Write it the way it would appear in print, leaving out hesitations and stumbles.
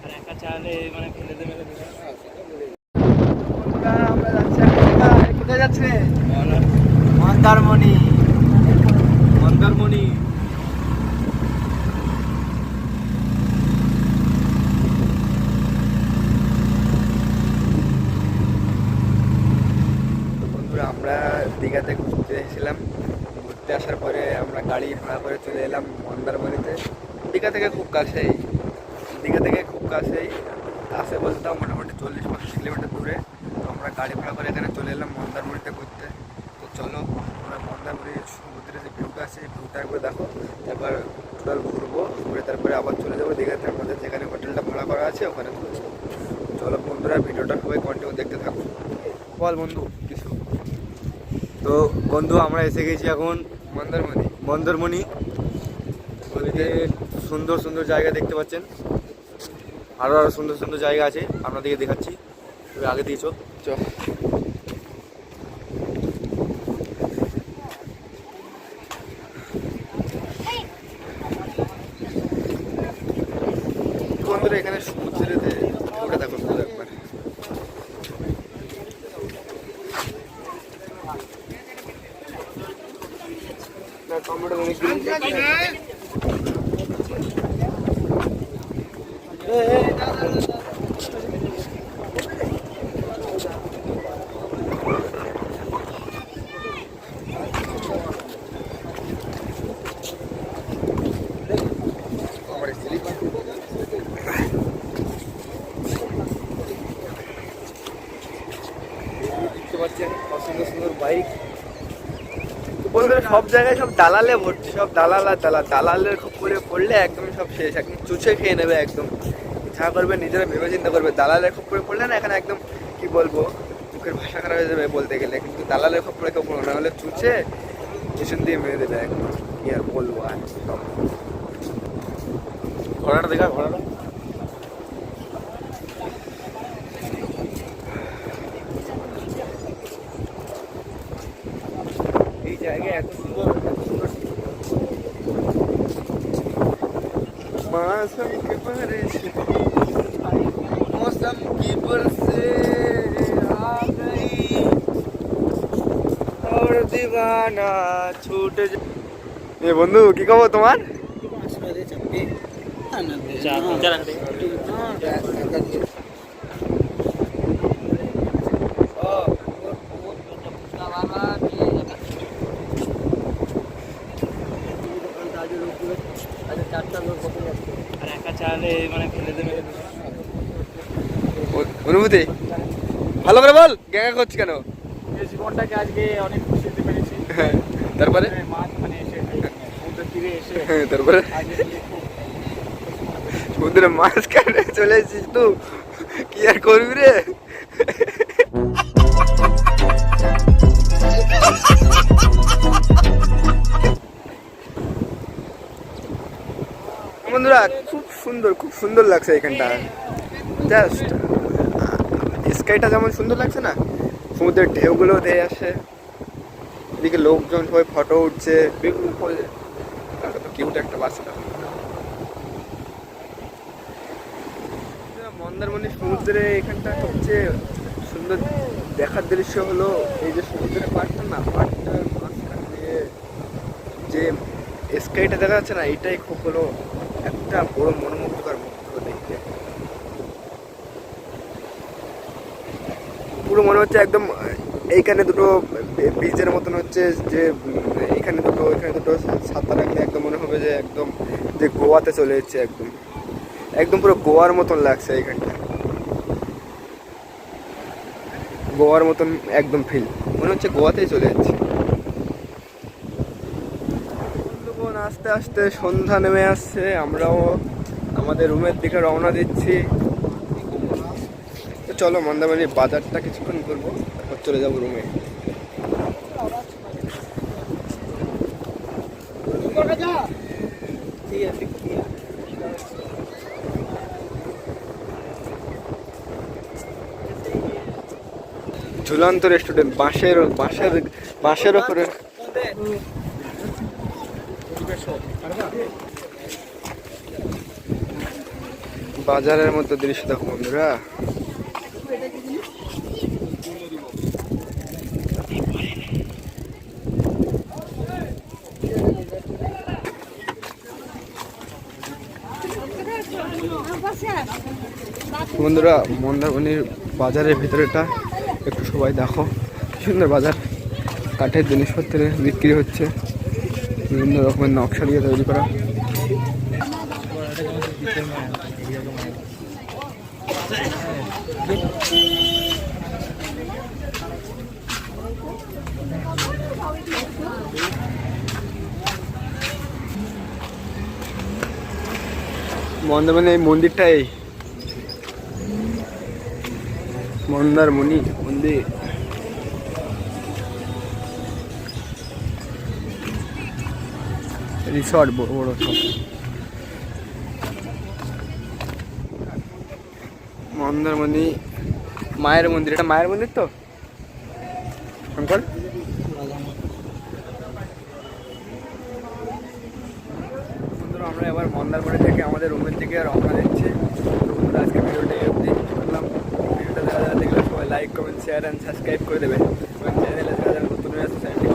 আর একা চালে মানে ফেলে দেবে। আমরা যাচ্ছি কোথায় যাচ্ছে? মন্দারমণি। মন্দারমণি বন্ধুরা আমরা দীঘাতে ঘুরতে এসেছিলাম। ঘুরতে আসার পরে আমরা গাড়ি ভাড়া করে চলে এলাম মন্দারমণিতে। দীঘা থেকে খুব কাছেই, কাছে বলতে তাও মোটামুটি 40-50 কিলোমিটার দূরে। তো আমরা গাড়ি ভাড়া করে এখানে চলে এলাম মন্দারমণিতে ঘুরতে। তো চলো আমরা মন্দারমণির সমুদ্রের যে ভিউটা আছে এই ভিউটা একবার দেখো, তারপর টোটাল ঘুরবো, ঘুরে তারপরে আবার চলে যাবো দীঘাতে। আমাদের যেখানে হোটেলটা ভাড়া করা আছে ওখানে চলে যাবো। চলো বন্ধুরা ভিডিওটা সবাই কন্টিনিউ দেখতে থাকো। বল বন্ধু কিছু। তো বন্ধু আমরা এসে গেছি এখন মন্দারমণি। ওদিকে সুন্দর সুন্দর জায়গা দেখতে পাচ্ছেন, আরো সুন্দর সুন্দর জায়গা আছে, আপনাদেরকে দেখাচ্ছি। আগে দিয়েছো বন্ধুরা এখানে সমুদ্রের ভিউটা দেখো পুরো একবার। দেখতে পাচ্ছেন সুন্দর সুন্দর বাইক। বন্ধুরা সব জায়গায় সব দালালে ভর্তি, সব দালাল আর দালালের খপ্পরে পড়লে একদম সব শেষ, একদম চুষে খেয়ে নেবে একদম। যা করবে নিজেরা ভেবে চিন্তা করবে। দালালের খপ্পরে পড়লে না এখানে একদম কি বলবো, মুখের ভাষা খারাপ হয়ে যাবে বলতে গেলে, কিন্তু দালালের খপ্পরে কেউ পড়ো না, হলে চুষে পেছন দিয়ে মেরে দেবে একদম। কি আর বলবো আর সব। ঘোড়াটা দেখা, ঘোড়াটা এই জায়গায় এত সুন্দর मौसम के बारिश मौसम की बरसे आ गई और दीवाना छूट এ বন্ধু কি খবর তোমার? আর একা চালে মানে ফেলে দেবে। অনুভূতি ভালো করে বল, গ্যাঙ্গা করছি কেন? এই জীবনটাকে আজকে অনেক খুশি দিতে পেরেছি। তারপরে মাছ মানে এসে সমুদ্র তীরে এসে তারপরে সমুদ্রে মাছ কাটে চলে এসেছিস তো, কি আর করবি রে? বন্ধুরা খুব সুন্দর লাগছে এখানটা। জাস্ট স্কাইটা যেমন সুন্দর লাগছে না, সমুদ্রের ঢেউগুলো ধেয়ে আসে, এদিকে লোকজন সবাই ফটো উঠছে, কিউট একটা বাচ্চা। মন্দারমণি সমুদ্রে এখানটা সবচেয়ে সুন্দর দেখার দৃশ্য হলো এই যে সমুদ্রের পাড়টা না, পাড়টার মাঝখান দিয়ে যে স্কাইটা দেখা যাচ্ছে না, এটাই খুব হলো একটা বড় মনোমুগ্ধকর মুহূর্ত দেখতে। পুরো মনে হচ্ছে একদম এইখানে দুটো ব্রিজের মতন হচ্ছে, যে এখানে দুটো ছাতা রাখলে একদম মনে হবে যে একদম যে গোয়াতে চলে যাচ্ছে, একদম পুরো গোয়ার মতন লাগছে এইখানটা, গোয়ার মতন একদম ফিল, মনে হচ্ছে গোয়াতেই চলে যাচ্ছে। আস্তে আস্তে সন্ধ্যা নেমে আসছে, আমরাও আমাদের রুমের দিকে রওনা দিচ্ছি। তো চলো মন্দারমণির বাজারটা কিছুক্ষণ করবো, তারপর চলে যাবো রুমে। ঝুলন্ত রেস্টুরেন্ট, বাঁশের ওপরে। বাজারের মতো দৃশ্য দেখো বন্ধুরা। বন্ধুরা মন্দারমণির বাজারের ভিতরেটা একটু সবাই দেখো, সুন্দর বাজার। কাঠের জিনিসপত্র বিক্রি হচ্ছে, বিভিন্ন রকমের নকশা দিয়ে তৈরি করা। মন্দারমণি এই মন্দিরটাই, মন্দারমণি মন্দির। রিসর্ট বড় বড় সব। মন্দারমণি মায়ের মন্দির, এটা মায়ের মন্দির তো শঙ্কর। বন্ধুরা আমরা এবার মন্দারমণি থেকে আমাদের রুমের দিকে রওনা দিচ্ছি। তো বন্ধুরা আজকে ভিডিওটা এই অবধি করলাম। ভিডিওটা যারা যারা দেখলে সবাই like comment share and subscribe করে দেবে এবং চ্যানেলে যারা যারা নতুন হয়ে আছে চ্যানেলটি